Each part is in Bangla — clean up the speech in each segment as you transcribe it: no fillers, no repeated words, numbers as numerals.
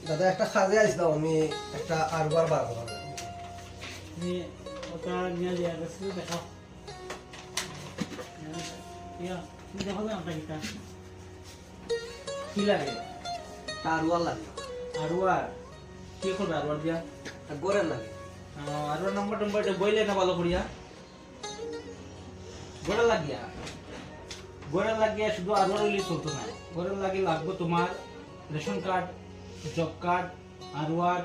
দাদা একটা কাজে আসলাম আমি, একটা আরবার বার করা তুমি ওটা নিয়ে যা গেছে দেখো ইয়া তুমি দেখো না আমরা কিটা কি লাগে আরবার লাগে, আরওয়ার কি করবে আরওয়ার দিয়া গোরের লাগে। আরওয়ার নাম্বার এটা বইলে না ভালো করিয়া গোড়া লাগিয়া শুধু আরওয়ার হইলে চলতো না, গোড়া লাগে লাগবে তোমার রেশন কার্ড, জব কার্ড, আরওয়ার,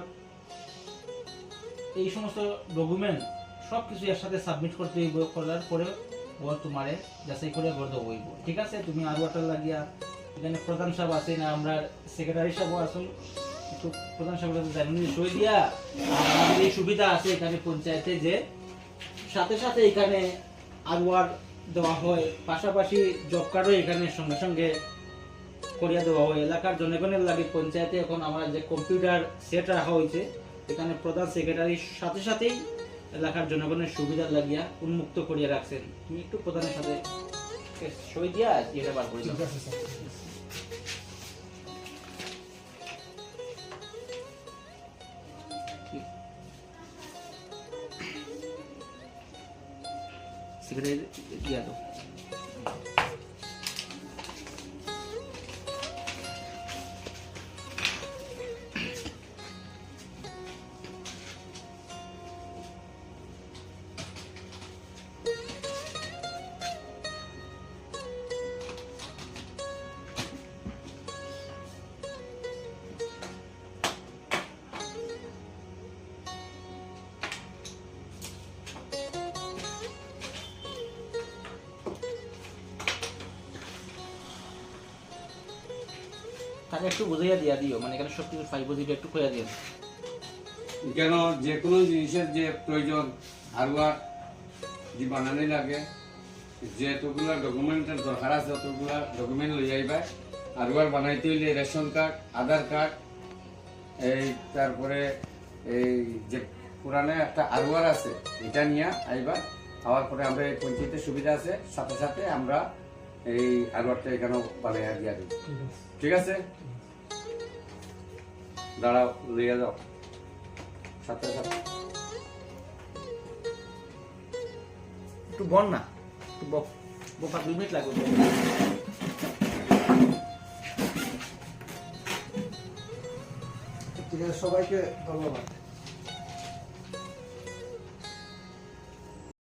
এই সমস্ত ডকুমেন্ট সব কিছু একসাথে সাবমিট করতে হইব। করার পরে ও তোমারে যাচাই করে করে দেবো হইব। ঠিক আছে, তুমি আরওয়ারটা লাগিয়া এখানে প্রধান সাহেব আছে না, আমরা সেক্রেটারি সাহেব আছেন, একটু প্রধান সাহেব জানুন সই দিয়া। আর আমাদের এই সুবিধা আছে এখানে পঞ্চায়েতে যে সাথে সাথে এখানে আরওয়ার দেওয়া হয়, পাশাপাশি জব কার্ডও এখানে সঙ্গে সঙ্গে করিয়া দেওয়া হয়। এলাকার জনগণের লাগে পঞ্চায়েতে এখন আমরা যে কম্পিউটার সেট রাখা হয়েছে, এখানে প্রধান সেক্রেটারির সাথে সাথেই এলাকার জনগণের সুবিধা লাগিয়া উন্মুক্ত করিয়া রাখছেন। তুমি একটু প্রধানের সাথে সই দিয়া এটা বার করে দাও। ঠিক আছে স্যার। সেক্রেটারি দিয়া দাও। তাকে একটু বুঝাইয়া দিয়া দিও, মানে এখানে সব কিছু ফাইভ দিবে, একটু কইয়া দিও। কেন যে কোনো জিনিসের যে প্রয়োজন হারওয়ার যে বানানি লাগে, যেতগুলা ডকুমেন্টের দরকার আছে অতগুলা ডকুমেন্ট লই যাইবা। হারওয়ার বানাইতে হইলে রেশন কার্ড, আধার কার্ড, এই তারপরে এই যে পুরানো একটা হারওয়ার আছে এটা নিয়ে আইবা। আবার পরে আমরা এই পঞ্চায়েতের সুবিধা আছে, সাথে সাথে আমরা এই হারওয়ারটা এখানে বানাইয়া দিয়া দিই। ঠিক আছে, দাঁড়াও, লইয়া যাও সাথে সাথে। একটু বল না, একটু বকা 2 মিনিট লাগবে। ঠিক আছে, সবাইকে ধন্যবাদ।